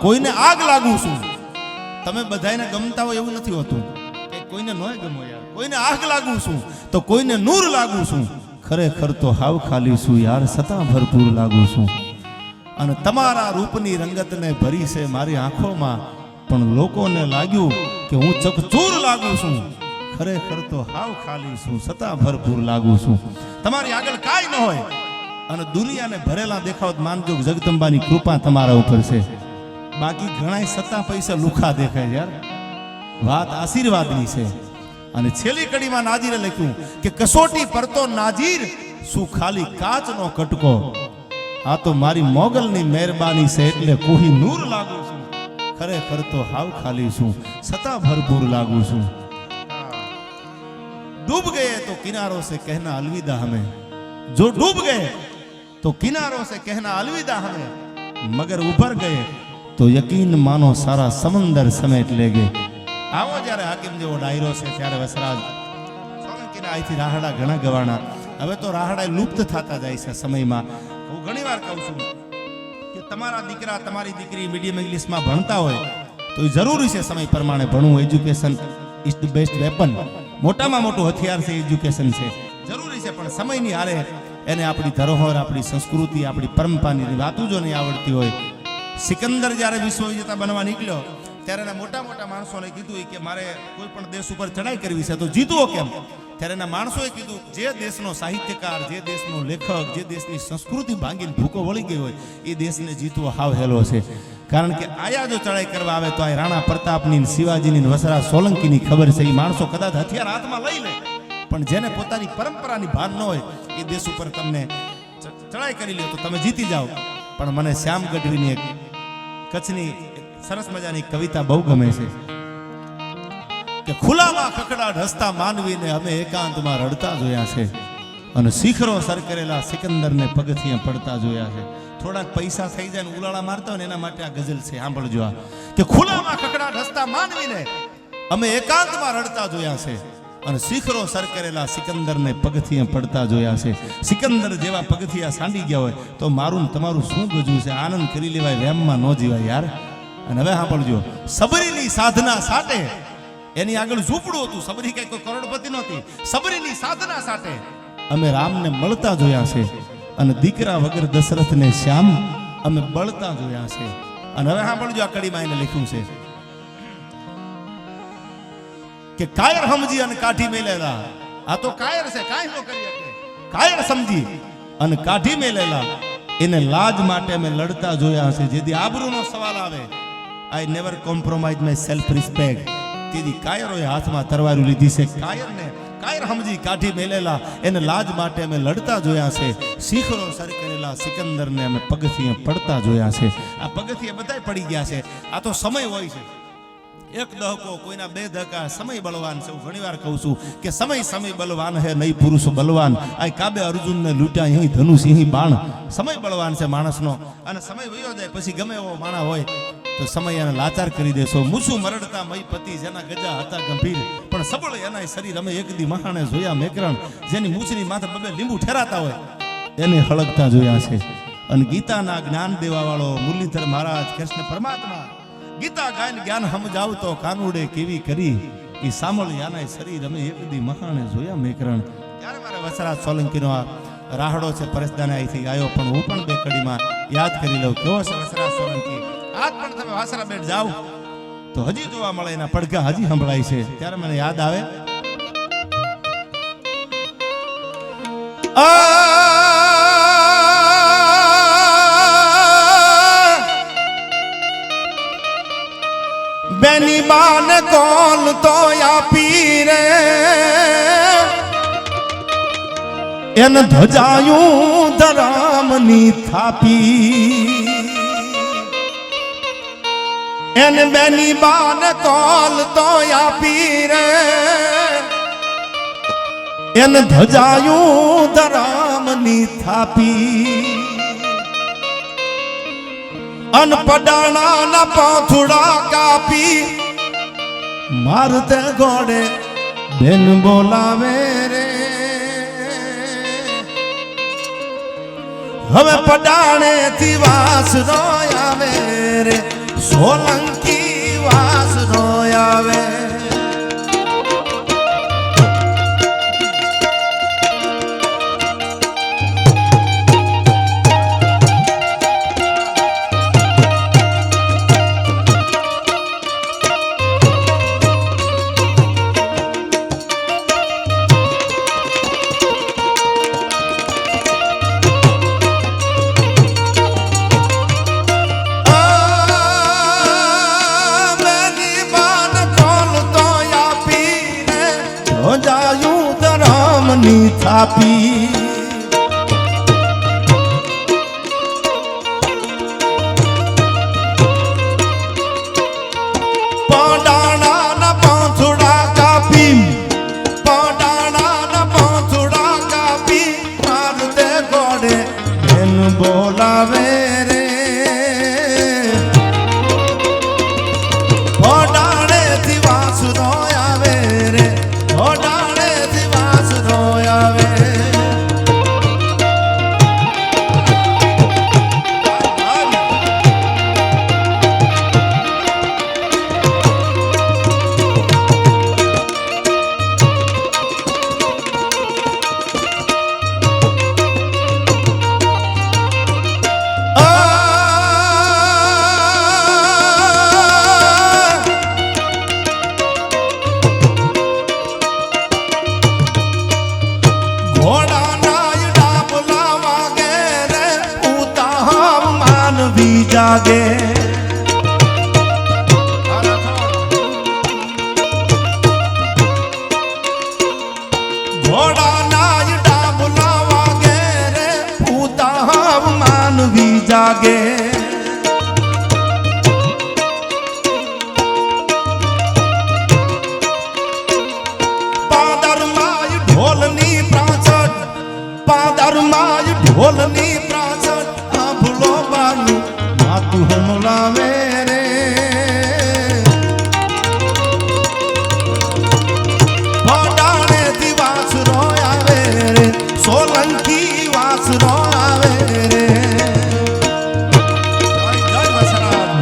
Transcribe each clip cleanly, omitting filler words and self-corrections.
કોઈને આગ લાગુ છું. તમે બધાને ગમતા હોય એવું નથી હોતું કે કોઈને ન ગમો યાર. કોઈને આગ લાગુ છું તો કોઈને નૂર લાગુ છું. ખરેખર તો હાવ ખાલી છું યાર, સતા ભરપૂર લાગુ છું. અને તમારા રૂપની રંગતને ભરી છે મારી આંખોમાં, પણ લોકોને લાગ્યું કે હું ચકચૂર લાગુ છું. ખરેખર તો હાવ ખાલી છું, સતા ભરપૂર લાગુ છું. તમારી આગળ કાંઈ ન હોય અને દુનિયાને ભરેલા દેખાવ માનજો જગદંબાની કૃપા તમારા ઉપર છે. બાકી ઘણા સત્તા પૈસા લુખા દેખાય યાર. વાત આશીર્વાદની છે. અને છેલ્લી કડીમાં નાજીરે લખ્યું કે કસોટી પર તો નાજીર શું ખાલી કાચનો કટકો. આ તો મારી મોગલની મહેરબાની છે એટલે કોઈ નૂર લાગુ છું. ખરેખર તો હાવ ખાલી છું, સતા ભરપૂર લાગુ છું. डूब गए तो किनारों से कहना अलविदा हमें, जो डूब गए तो किनारों से कहना अलविदा हमें, मगर ऊपर गए तो यकीन मानो सारा समंदर समेट ले गए. આવો જ્યારે હાકીમ જેવો ડાયરો છે ત્યારે વસરાજ સોલંકીના અહીંથી રાહડા ઘણા ગવાણા. હવે તો રાહડા લુપ્ત થતા જાય છે સમયમાં. હું ઘણીવાર કહું છું કે તમારા દીકરા તમારી દીકરી મીડિયમ ઇંગ્લિશમાં ભણતા હોય તો એ જરૂરી છે સમય પ્રમાણે ભણવું. Education is the best weapon. મોટામાં મોટું હથિયાર છે એજ્યુકેશન છે, જરૂરી છે. પણ સમયની હારે એને આપણી ધરોહર, આપણી સંસ્કૃતિ, આપણી પરંપરાની વાતો જો નહીં આવડતી હોય. સિકંદર જ્યારે વિશ્વ વિજેતા બનવા નીકળ્યો ત્યારે એના મોટા મોટા માણસોને કીધું કે મારે કોઈ પણ દેશ ઉપર ચડાઈ કરવી છે તો જીતવો કેમ. ત્યારે એના માણસોએ કીધું જે દેશનો સાહિત્યકાર, જે દેશનો લેખક, જે દેશની સંસ્કૃતિ ભાંગીને ભૂકો વળી ગઈ હોય એ દેશને જીતવો હાવ હેલો છે. કારણ કે આયા જો ચડાઈ કરવા આવે તો આ રાણા પ્રતાપની, શિવાજીની, વસરા સોલંકીની ખબર છે. એ માણસો કદાચ હથિયાર હાથમાં લઈ લે, પણ જેને પોતાની પરંપરાની ભાન ન હોય એ દેશ ઉપર તમને ચડાઈ કરી લે તો તમે જીતી જાઓ. પણ મને શ્યામ ગઢવીની એક કચ્છની સરસ મજાની કવિતા બહુ ગમે છે કે ખુલ્લામાં ખખડાટ હસતા માનવીને અમે એકાંતમાં રડતા જોયા છે, અને શિખરો સર કરેલા સિકંદરને પગથિયા પડતા જોયા છે. થોડાક પૈસા થઈ જાય ને ઉલાળા મારતા હોય ને એના માટે આ ગઝલ છે. સાંભળજો આ કે ખુલ્લામાં ખખડાટ હસતા માનવીને અમે એકાંતમાં રડતા જોયા છે, અને શિખરો સર કરેલા સિકંદરને પગથિયા પડતા જોયા છે. સિકંદર જેવા પગથિયા સાંડી ગયા હોય તો મારું તમારું શું ગજવું છે. આનંદ કરી લેવાય, વેમમાં ન જીવાય યાર. અને હવે સાંભળજો, સબરીની સાધના સાટે એની આગળ ઝૂંપડું હતું. સબરી કઈ કોઈ કરોડપતિ નહોતી. સબરીની સાધના સાટે અમે રામને મળતા જોયા છે, અને દીકરા વગર દશરથને શ્યામ અમે બળતા જોયા છે. અને હવે સાંભળજો, આ કડીમાં એને લખ્યું છે કે કાયર સમજી અને કાઢી મેલેલા. આ તો કાયર છે, કાંઈ ન કરી શકે. કાયર સમજી અને કાઢી મેલેલા એને લાજ માટે અમે લડતા જોયા છે. જેથી આબરૂનો સવાલ આવે, I never compromise my self respect. તેથી કાયરોએ હાથમાં તરવારું લીધી છે. કાયર સમજી કાઢી મેલેલા એને લાજ માટે અમે લડતા જોયા છે. શિખરો સર કરેલા સિકંદરને અમે પગથિયે પડતા જોયા છે. આ પગથિયે બધાય પડી ગયા છે. આ તો સમય હોય છે. એક દહકો, કોઈના બે ધક્કા. સમય બલવાન છે. હું ઘણીવાર કહું છું કે સમય બલવાન હે, નહીં પુરુષ બલવાન. આ કાબે અર્જુનને લૂંટ્યા, અહીં ધનુષ, અહીં બાણ. સમય બળવાન છે માણસનો. અને સમય વયો જાય પછી ગમે એવો માણા હોય તો સમય એને લાચાર કરી દેશો. મૂછું મરડતા મય પતિ જેના ગજા હતા ગંભીર, પણ સબળ એના શરીર અમે એક દી મહાણે જોયા મેકરણ. જેની મૂછની માથે બબે લીંબુ ઠેરાતા હોય એને હળગતા જોયા છે. અને ગીતાના જ્ઞાન દેવા વાળો મુરલીધર મહારાજ, કૃષ્ણ પરમાત્મા ગીતા ગાયન જ્ઞાન સમજાવતો કાનુડે કેવી કરી એ સામળિયાના શરીર અમે એક દી મહાણે જોયા મેકરણ. ત્યારે મારે વસરાજ સોલંકીનો આ રાહડો છે પરસદાને અહીંથી આવ્યો, પણ હું પણ બે કડીમાં યાદ કરી લઉં. કેવો છે વસરાજ સોલંકી. આજ પણ તમે વાસરા બેટ જાઓ તો હજી જોવા મળે, એના પડઘા હજી સંભળાય છે. ત્યારે મને યાદ આવે બેની બાન કોલ તો આપી રે એને ધજાયું ધરામની થાપી. એને બેની બાન કોલ તો આપી રે એને ધજાયું ધરામની થાપી. અનપડાણા ના પાથુડા કાપી મારતે ઘોડે બેન બોલાવે રે. હવે પડાણે થી વાસ આવે રે સોલંકી વાસ નો આવે જાયું ધરામની થાપી પડાણા પાંથડા કાપી પડાણા પાંથડા કાપી મારતે ગોડે એન બોલાવે રે પડાણે થી વાસુરો આવે રે ઓડાણે દિવસ રોયાવે જાગે ઘોડા નાય ડાબલા વાગે રે પૂતા માનવી જાગે પાદર માય ઢોલની પ્રાંસઠ પાદર માય ઢોલની પ્રાંસઠ આ ભૂલો બાનું તું હમલાવે રે પડાણે થી વાસરો આવે રે સોલંકી વાસરો આવે રે જય વસરાજ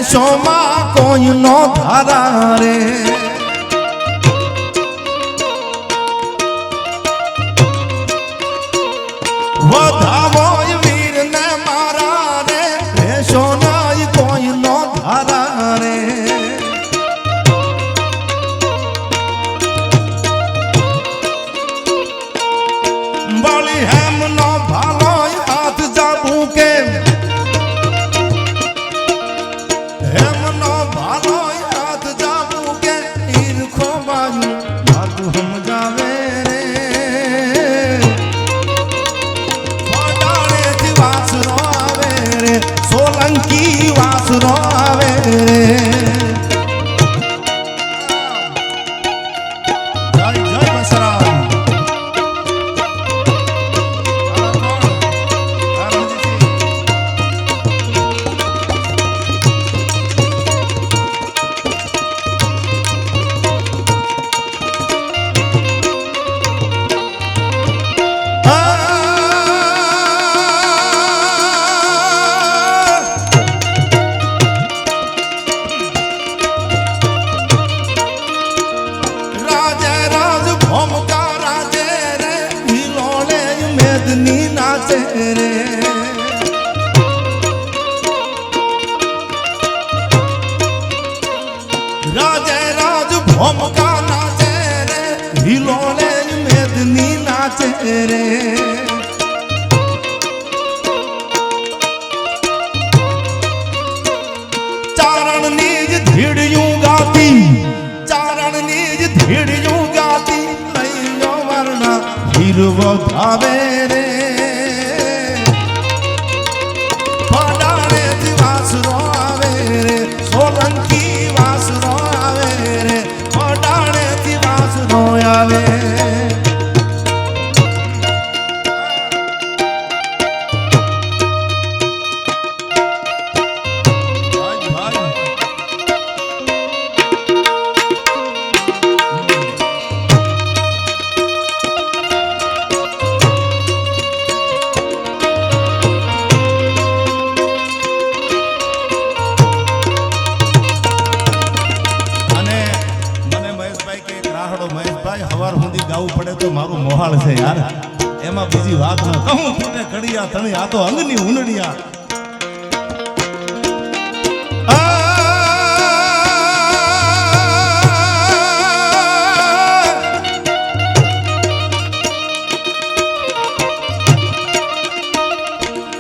સોમાં કોઈ નો ધારા રે વધાવો વીર ને મારા રે સોના કોઈ નો ધારા રે બળી હેમ નો ભાલો હાથ જાબુ કે સોલંકી વાસરો આવે રે જય જય વસરાજ राजे राज भोमका नाचे रे हिलोले मेदनी नाचे रे चारण नीज धीड़ियों गाती चारण नीज धीड़ियों गाती लइयो वरना ધીરવો ધાવે રે પડાણેથી વાસરો આવે રે સોલંકી વાસરો આવે રે પડાણેથી વાસરો આવે હવાર સુધી ગાવું પડે તો મારું મોહાળ છે યાર એમાં બીજી વાત ન કહું તને કડિયા તણી આ તો અંગની ઉનડિયા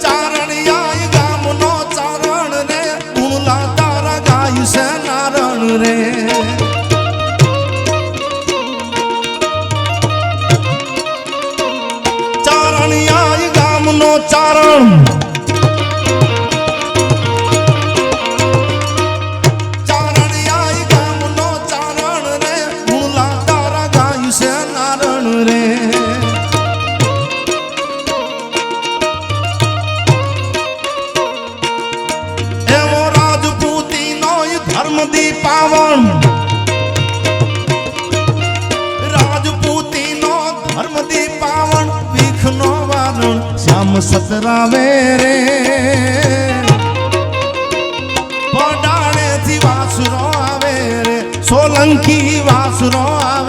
ચારણિયા ગામનો ચારણ રે ઉલા તારા ગાય છે નારણ રે ગામનો ચારણ ચારણિયા ગામનો ચારણ રે મુલા તારા ગાય છે નારણ રે એવો રાજપૂતીનો ધર્મ દી પાવન રાજપૂતીનો ધર્મ દી પાવન વિખનો વારણ શ્યામ સતરાવે રે પડાણેથી વાસરો આવે રે સોલંકી વાસરો આવે